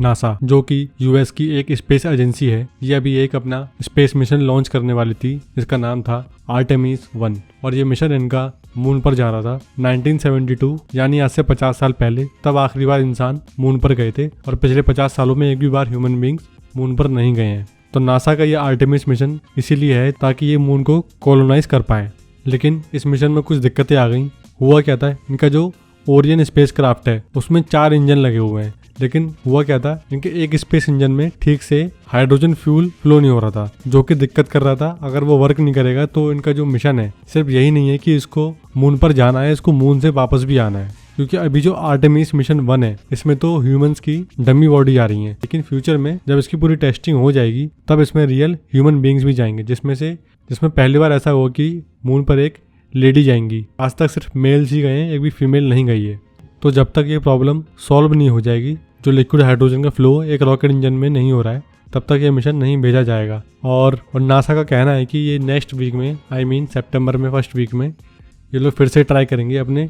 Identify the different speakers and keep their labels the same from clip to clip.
Speaker 1: NASA, जो कि US की एक स्पेस एजेंसी है, ये अभी एक अपना स्पेस मिशन लॉन्च करने वाली थी जिसका नाम था आर्टेमिस 1 और ये मिशन इनका मून पर जा रहा था 1972 यानी आज से 50 साल पहले। तब आखिरी बार इंसान मून पर गए थे और पिछले 50 सालों में एक भी बार ह्यूमन बींग्स मून पर नहीं गए हैं। तो नासा का ये आर्टेमिस मिशन इसीलिए है ताकि ये मून को कॉलोनाइज कर पाए। लेकिन इस मिशन में कुछ दिक्कतें आ गई। हुआ क्या था, इनका जो ओरियन स्पेस क्राफ्ट है उसमें 4 इंजन लगे हुए हैं, लेकिन हुआ क्या था, इनके एक स्पेस इंजन में ठीक से हाइड्रोजन फ्यूल फ्लो नहीं हो रहा था, जो कि दिक्कत कर रहा था। अगर वो वर्क नहीं करेगा तो इनका जो मिशन है सिर्फ यही नहीं है कि इसको मून पर जाना है, इसको मून से वापस भी आना है। क्योंकि अभी जो आर्टेमिस मिशन 1 है इसमें तो ह्यूमंस की डमी बॉडी आ रही है, लेकिन फ्यूचर में जब इसकी पूरी टेस्टिंग हो जाएगी तब इसमें रियल ह्यूमन बींग्स भी जाएंगे, जिसमें पहली बार ऐसा हुआ कि मून पर एक लेडी जाएंगी। आज तक सिर्फ मेल्स ही गए हैं, एक भी फीमेल नहीं गई है। तो जब तक ये प्रॉब्लम सॉल्व नहीं हो जाएगी, जो लिक्विड हाइड्रोजन का फ्लो एक रॉकेट इंजन में नहीं हो रहा है, तब तक ये मिशन नहीं भेजा जाएगा। और नासा का कहना है कि ये नेक्स्ट वीक में सितंबर में फर्स्ट वीक में ये लोग फिर से ट्राई करेंगे अपने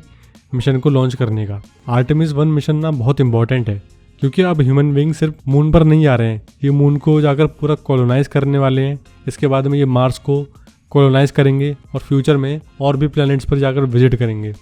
Speaker 1: मिशन को लॉन्च करने का। आर्टेमिस 1 मिशन ना बहुत इंपॉर्टेंट है क्योंकि अब ह्यूमन बींग सिर्फ मून पर नहीं आ रहे हैं, ये मून को जाकर पूरा कॉलोनाइज करने वाले हैं। इसके बाद में ये मार्स को कॉलोनाइज करेंगे और फ्यूचर में और भी प्लैनेट्स पर जाकर विजिट करेंगे।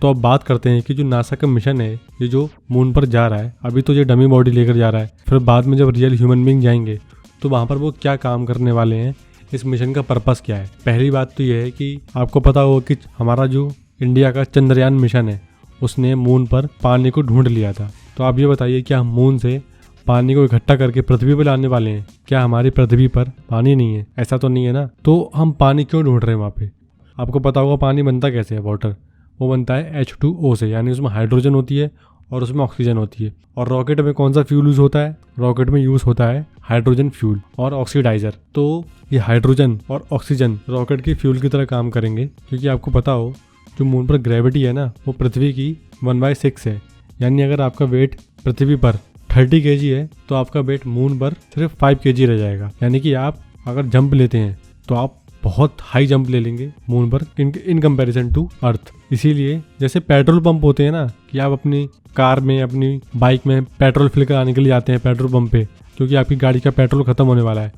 Speaker 1: तो अब बात करते हैं कि जो नासा का मिशन है, ये जो मून पर जा रहा है, अभी तो ये डमी बॉडी लेकर जा रहा है, फिर बाद में जब रियल ह्यूमन बींग जाएंगे तो वहाँ पर वो क्या काम करने वाले हैं, इस मिशन का पर्पस क्या है। पहली बात तो ये है कि आपको पता होगा कि हमारा जो इंडिया का चंद्रयान मिशन है उसने मून पर पानी को ढूंढ लिया था। तो आप ये बताइए, क्या हम मून से पानी को इकट्ठा करके पृथ्वी पर लाने वाले हैं? क्या हमारी पृथ्वी पर पानी नहीं है? ऐसा तो नहीं है ना। तो हम पानी क्यों ढूंढ रहे हैं वहाँ पे? आपको पता होगा पानी बनता कैसे है, वाटर। वो बनता है H2O से, यानी उसमें हाइड्रोजन होती है और उसमें ऑक्सीजन होती है। और रॉकेट में कौन सा फ्यूल यूज़ होता है? रॉकेट में यूज़ होता है हाइड्रोजन फ्यूल और ऑक्सीडाइजर। तो ये हाइड्रोजन और ऑक्सीजन रॉकेट की फ्यूल की तरह काम करेंगे, क्योंकि आपको पता हो जो मून पर ग्रेविटी है ना, वो पृथ्वी की 1/6 है। यानी अगर आपका वेट पृथ्वी पर 30 kg है तो आपका वेट मून पर सिर्फ 5 kg रह जाएगा। यानी कि आप अगर जंप लेते हैं तो आप बहुत हाई जंप ले लेंगे मून पर इन कंपैरिजन टू अर्थ। इसीलिए जैसे पेट्रोल पंप होते हैं ना, कि आप अपनी कार में, अपनी बाइक में पेट्रोल फिल कराने के लिए जाते हैं पेट्रोल पंप पे, क्योंकि आपकी गाड़ी का पेट्रोल खत्म होने वाला है।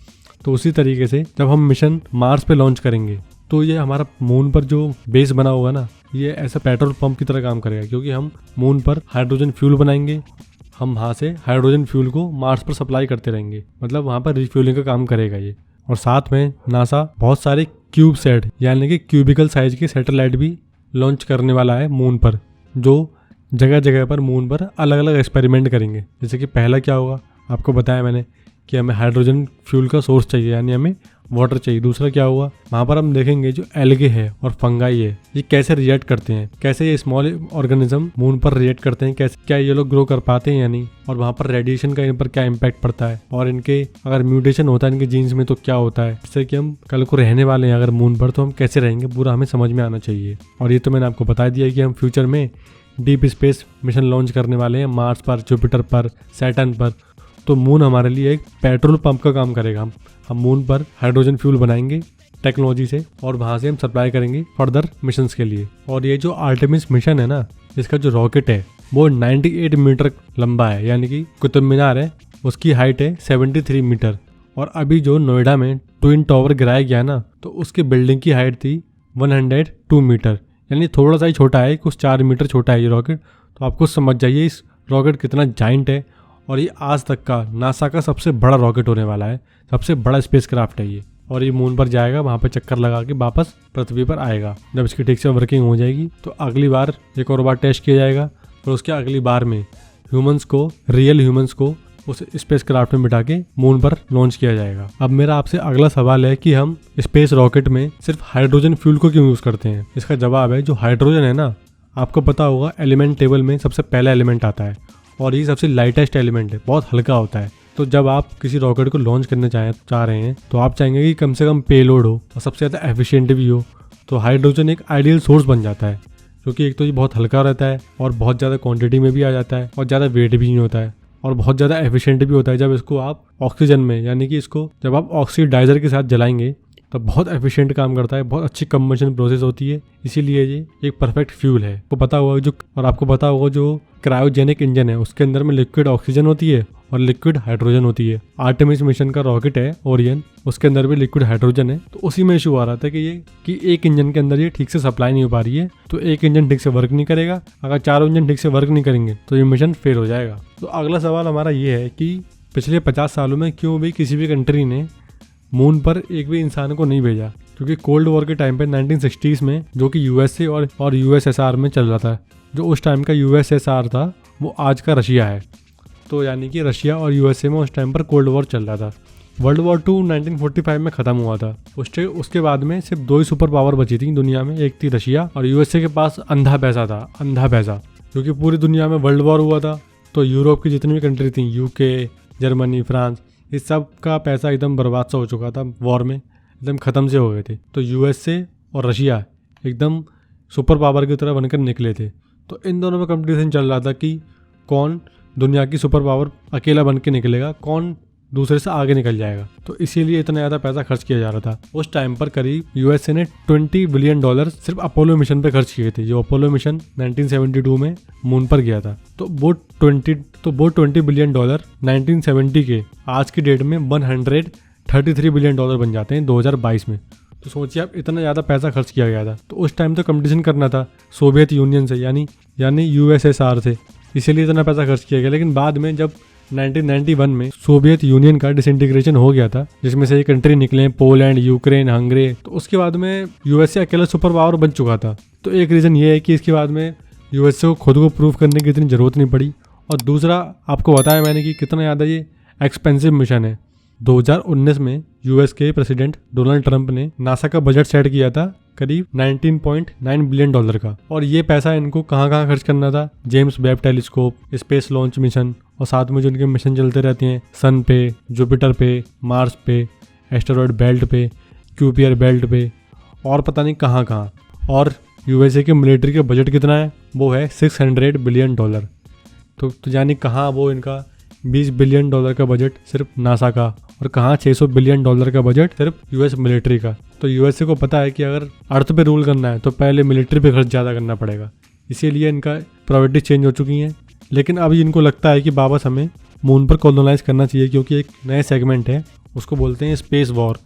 Speaker 1: तो उसी तरीके से जब हम मिशन मार्स पे लॉन्च करेंगे तो ये हमारा मून पर जो बेस बना होगा ना, ये ऐसा पेट्रोल पंप की तरह काम करेगा, क्योंकि हम मून पर हाइड्रोजन फ्यूल बनाएंगे, हम वहाँ से हाइड्रोजन फ्यूल को मार्स पर सप्लाई करते रहेंगे, मतलब वहाँ पर रिफ्यूलिंग का काम करेगा ये। और साथ में नासा बहुत सारे क्यूब सेट यानी कि क्यूबिकल साइज के सैटेलाइट भी लॉन्च करने वाला है मून पर, जो जगह जगह पर मून पर अलग अलग एक्सपेरिमेंट करेंगे। जैसे कि पहला क्या होगा, आपको बताया मैंने कि हमें हाइड्रोजन फ्यूल का सोर्स चाहिए, यानी हमें वाटर चाहिए। दूसरा क्या हुआ, वहाँ पर हम देखेंगे जो एल्गे है और फंगाई है, ये कैसे रिएक्ट करते हैं, कैसे ये स्मॉल ऑर्गेनिज्म मून पर रिएक्ट करते हैं, कैसे क्या ये लोग ग्रो कर पाते हैं या नहीं, और वहाँ पर रेडिएशन का इन पर क्या इम्पैक्ट पड़ता है, और इनके अगर म्यूटेशन होता है इनके जीन्स में तो क्या होता है, जिससे कि हम कल को रहने वाले हैं अगर मून पर तो हम कैसे रहेंगे, पूरा हमें समझ में आना चाहिए। और ये तो मैंने आपको बता दिया कि हम फ्यूचर में डीप स्पेस मिशन लॉन्च करने वाले हैं मार्स पर, जुपिटर पर, सैटर्न पर। तो मून हमारे लिए एक पेट्रोल पंप का काम करेगा। हम मून पर हाइड्रोजन फ्यूल बनाएंगे टेक्नोलॉजी से और वहाँ से हम सप्लाई करेंगे फर्दर मिशंस के लिए। और ये जो आर्टेमिस मिशन है ना, इसका जो रॉकेट है वो 98 मीटर लंबा है, यानी कि कुतुब मीनार है उसकी हाइट है 73 मीटर। और अभी जो नोएडा में ट्विन टावर गिराया गया ना, तो उसकी बिल्डिंग की हाइट थी 102 मीटर, यानी थोड़ा सा ही छोटा है, कुछ 4 मीटर छोटा है ये रॉकेट। तो आपको समझ जाइए इस रॉकेट कितना जाइंट है। और ये आज तक का नासा का सबसे बड़ा रॉकेट होने वाला है, सबसे बड़ा स्पेसक्राफ्ट है ये। और ये मून पर जाएगा, वहाँ पर चक्कर लगा के वापस पृथ्वी पर आएगा। जब इसकी ठीक से वर्किंग हो जाएगी तो अगली बार एक और बार टेस्ट किया जाएगा, और उसके अगली बार में रियल ह्यूमंस को उस स्पेसक्राफ्ट में बिठा के मून पर लॉन्च किया जाएगा। अब मेरा आपसे अगला सवाल है कि हम स्पेस रॉकेट में सिर्फ हाइड्रोजन फ्यूल को क्यों यूज़ करते हैं? इसका जवाब है, जो हाइड्रोजन है ना, आपको पता होगा एलिमेंट टेबल में सबसे पहला एलिमेंट आता है और ये सबसे लाइटेस्ट एलिमेंट है, बहुत हल्का होता है। तो जब आप किसी रॉकेट को लॉन्च करना चाह रहे हैं तो आप चाहेंगे कि कम से कम पेलोड हो और सबसे ज़्यादा एफिशिएंट भी हो। तो हाइड्रोजन एक आइडियल सोर्स बन जाता है, क्योंकि एक तो ये बहुत हल्का रहता है और बहुत ज़्यादा क्वांटिटी में भी आ जाता है और ज़्यादा वेट भी नहीं होता है और बहुत ज़्यादा एफिशिएंट भी होता है। जब इसको आप ऑक्सीजन में, यानी कि इसको जब आप ऑक्सीडाइजर के साथ जलाएंगे तो बहुत एफिशिएंट काम करता है, बहुत अच्छी कंबशन प्रोसेस होती है। इसीलिए ये एक परफेक्ट फ्यूल है। आपको पता होगा जो क्रायोजेनिक इंजन है उसके अंदर में लिक्विड ऑक्सीजन होती है और लिक्विड हाइड्रोजन होती है। आर्टेमिस मिशन का रॉकेट है ओरियन, उसके अंदर भी लिक्विड हाइड्रोजन है। तो उसी में इशू आ रहा था कि एक इंजन के अंदर ये ठीक से सप्लाई नहीं हो पा रही है, तो एक इंजन ठीक से वर्क नहीं करेगा। अगर चारों इंजन ठीक से वर्क नहीं करेंगे तो ये मिशन फेल हो जाएगा। तो अगला सवाल हमारा ये है कि पिछले 50 सालों में क्यों भी किसी भी कंट्री ने मून पर एक भी इंसान को नहीं भेजा? क्योंकि कोल्ड वॉर के टाइम पे 1960s में, जो कि यूएसए और यूएसएसआर में चल रहा था, जो उस टाइम का यूएसएसआर था वो आज का रशिया है। तो यानी कि रशिया और यूएसए में उस टाइम पर कोल्ड वॉर चल रहा था। वर्ल्ड वॉर 2 1945 में ख़त्म हुआ था। उसके बाद में सिर्फ 2 ही सुपर पावर बची थी दुनिया में, एक थी रशिया और यूएसए के पास अंधा पैसा था, अंधा पैसा। क्योंकि पूरी दुनिया में वर्ल्ड वॉर हुआ था, तो यूरोप की जितनी भी कंट्री थी, यूके, जर्मनी, फ्रांस, इस सब का पैसा एकदम बर्बाद सा हो चुका था वॉर में, एकदम ख़त्म से हो गए थे। तो यूएसए और रशिया एकदम सुपर पावर की तरह बनकर निकले थे। तो इन दोनों में कंपटीशन चल रहा था कि कौन दुनिया की सुपर पावर अकेला बन के निकलेगा, कौन दूसरे से आगे निकल जाएगा। तो इसीलिए इतना ज़्यादा पैसा खर्च किया जा रहा था। उस टाइम पर करीब यूएसए ने $20 बिलियन सिर्फ अपोलो मिशन पे खर्च किए थे, जो अपोलो मिशन 1972 में मून पर गया था। तो वो 20 बिलियन डॉलर 1970 के आज की डेट में 133 बिलियन डॉलर बन जाते हैं 2022 में। तो सोचिए आप, इतना ज़्यादा पैसा खर्च किया गया था। तो उस टाइम तो कंपटीशन करना था सोवियत यूनियन से, यानी यूएसएसआर से, इसीलिए इतना पैसा खर्च किया गया। लेकिन बाद में जब 1991 में सोवियत यूनियन का डिसइंटीग्रेशन हो गया था, जिसमें से ये कंट्री निकले पोलैंड, यूक्रेन, हंगरी, तो उसके बाद में यूएसए अकेला सुपर पावर बन चुका था। तो एक रीज़न ये है कि इसके बाद में यूएसए को खुद को प्रूव करने की इतनी ज़रूरत नहीं पड़ी। और दूसरा, आपको बताया मैंने कि कितना ज़्यादा ये एक्सपेंसिव मिशन है। 2019 में यूएस के प्रेसिडेंट डोनाल्ड ट्रंप ने नासा का बजट सेट किया था करीब $19.9 बिलियन का। और ये पैसा इनको कहाँ खर्च करना था? James Webb telescope, space launch mission, और साथ में जो इनके मिशन चलते रहते हैं सन पे, जुपिटर पे, मार्स पे, एस्टेरॉयड बेल्ट पे, क्यूपियर बेल्ट पे, और पता नहीं कहाँ। और यूएसए के मिलिट्री का बजट कितना है? वो है $600 बिलियन। तो यानी कहाँ वो इनका $20 बिलियन का बजट सिर्फ नासा का, और कहाँ $600 बिलियन का बजट सिर्फ यूएस मिलिट्री का। तो यूएसए को पता है कि अगर अर्थ पे रूल करना है तो पहले मिलिट्री पे खर्च ज़्यादा करना पड़ेगा, इसीलिए इनका प्रायोरिटी चेंज हो चुकी हैं। लेकिन अब इनको लगता है कि वापस हमें मून पर कॉलोनाइज करना चाहिए, क्योंकि एक नए सेगमेंट है, उसको बोलते हैं स्पेस वॉर।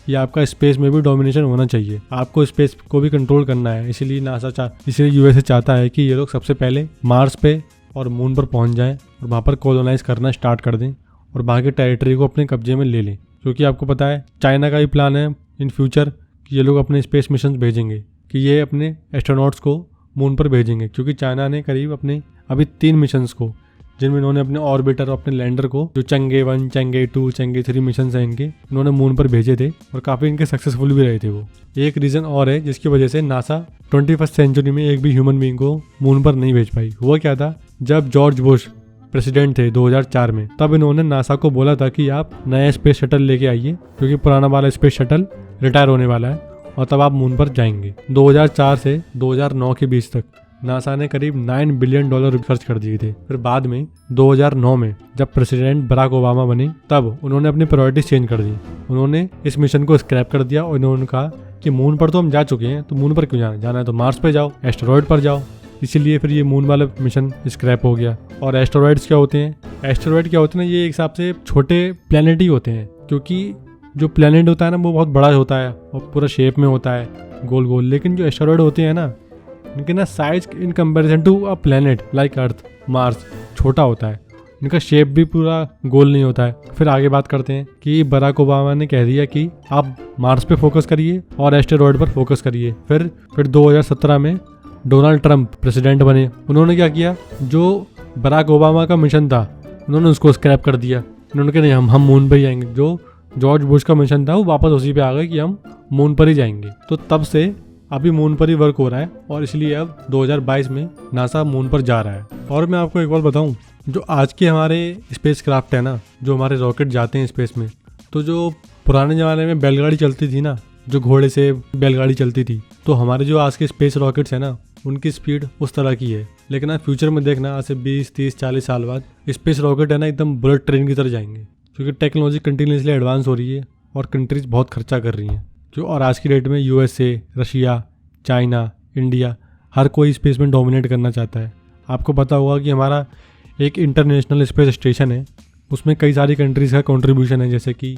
Speaker 1: या आपका स्पेस में भी डोमिनेशन होना चाहिए, आपको स्पेस को भी कंट्रोल करना है। इसीलिए यूएसए चाहता है कि ये लोग सबसे पहले मार्स पे और मून पर पहुंच जाएं और वहाँ पर कॉलोनाइज करना स्टार्ट कर दें और वहाँ के टेरिटरी को अपने कब्जे में ले लें। क्योंकि आपको पता है चाइना का भी प्लान है इन फ्यूचर कि ये लोग अपने स्पेस मिशन भेजेंगे, कि ये अपने एस्ट्रोनॉट्स को मून पर भेजेंगे। क्योंकि चाइना ने करीब अपने अभी 3 मिशंस को, जिनमें इन्होंने अपने ऑर्बिटर और अपने लैंडर को, जो चंगे 1, चंगे 2, चंगे 3 मिशन हैं इनके, इन्होंने मून पर भेजे थे और काफ़ी इनके सक्सेसफुल भी रहे थे वो। एक रीज़न और है जिसकी वजह से नासा 21st सेंचुरी में एक भी ह्यूमन बीइंग को मून पर नहीं भेज पाई। हुआ क्या था, जब जॉर्ज बुश प्रेसिडेंट थे 2004 में, तब इन्होंने नासा को बोला था कि आप नया स्पेस शटल लेके आइए, क्योंकि पुराना वाला स्पेस शटल रिटायर होने वाला है और तब आप मून पर जाएंगे। 2004 से 2009 के बीच तक नासा ने करीब $9 बिलियन खर्च कर दिए थे। फिर बाद में 2009 में जब प्रेसिडेंट बराक ओबामा बने, तब उन्होंने अपनी प्रायोरिटीज चेंज कर दी। उन्होंने इस मिशन को स्क्रैप कर दिया और उन्होंने कहा कि मून पर तो हम जा चुके हैं, तो मून पर क्यों जाना है तो मार्स पे जाओ, एस्टेरॉयड पर जाओ। इसीलिए फिर ये मून वाला मिशन स्क्रैप हो गया। और एस्टेरॉयड्स क्या होते हैं? एस्टेरॉयड क्या होते हैं? ये एक हिसाब से छोटे प्लैनेट ही होते हैं, क्योंकि जो प्लैनेट होता है ना वो बहुत बड़ा होता है और पूरा शेप में होता है, गोल गोल। लेकिन जो एस्टेरॉयड होते हैं ना, इनके ना size in comparison to a planet like Earth, Mars, छोटा होता है। इनका शेप भी पूरा गोल नहीं होता है। फिर आगे बात करते हैं कि बराक ओबामा ने कह दिया कि आप मार्स पे फोकस करिए और एस्टेरॉयड पर फोकस करिए। फिर 2017 में डोनाल्ड ट्रंप प्रेसिडेंट बने। उन्होंने क्या किया, जो बराक ओबामा का मिशन था उन्होंने उसको स्क्रैप कर दिया। उन्होंने कहा नहीं, हम मून पर ही जाएंगे। जो जॉर्ज बुश का मिशन था वो वापस उसी पे आ गए कि हम मून पर ही जाएंगे। तो तब से अभी मून पर ही वर्क हो रहा है और इसलिए अब 2022 में नासा मून पर जा रहा है। और मैं आपको एक बात बताऊं, जो आज के हमारे स्पेस क्राफ्ट है ना, जो हमारे रॉकेट जाते हैं स्पेस में, तो जो पुराने ज़माने में बैलगाड़ी चलती थी ना, जो घोड़े से बैलगाड़ी चलती थी, तो हमारे जो आज के स्पेस रॉकेट्स हैं ना, उनकी स्पीड उस तरह की है। लेकिन आप फ्यूचर में देखना, आज से 20, 30, 40 साल बाद स्पेस रॉकेट है ना एकदम बुलेट ट्रेन की तरह जाएंगे, क्योंकि टेक्नोलॉजी कंटिन्यूसली एडवांस हो रही है और कंट्रीज बहुत खर्चा कर रही हैं। और आज की डेट में यूएसए, रशिया, चाइना, इंडिया, हर कोई स्पेस में डोमिनेट करना चाहता है। आपको पता होगा कि हमारा एक इंटरनेशनल स्पेस स्टेशन है उसमें कई सारी कंट्रीज़ का कंट्रीब्यूशन है, जैसे कि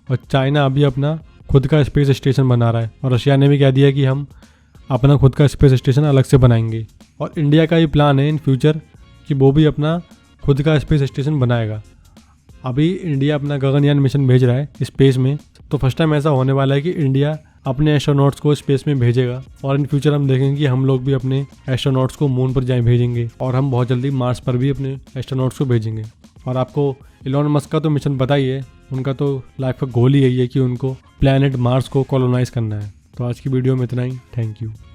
Speaker 1: और चाइना अभी अपना खुद का स्पेस स्टेशन बना रहा है और रशिया ने भी कह दिया कि हम अपना खुद का स्पेस स्टेशन अलग से बनाएंगे। और इंडिया का ये प्लान है इन फ्यूचर कि वो भी अपना खुद का स्पेस स्टेशन बनाएगा। अभी इंडिया अपना गगनयान मिशन भेज रहा है स्पेस में, तो फर्स्ट टाइम ऐसा होने वाला है कि इंडिया अपने एस्ट्रोनॉट्स को स्पेस में भेजेगा और इन फ्यूचर हम देखेंगे कि हम लोग भी अपने एस्ट्रोनॉट्स को मून पर जाए भेजेंगे और हम बहुत जल्दी मार्स पर भी अपने एस्ट्रोनॉट्स को भेजेंगे। और आपको इलॉन मस्क का तो मिशन पता ही है, उनका तो लाइफ का गोल ही यही है कि उनको प्लैनेट मार्स को कॉलोनाइज करना है। तो आज की वीडियो में इतना ही। Thank you.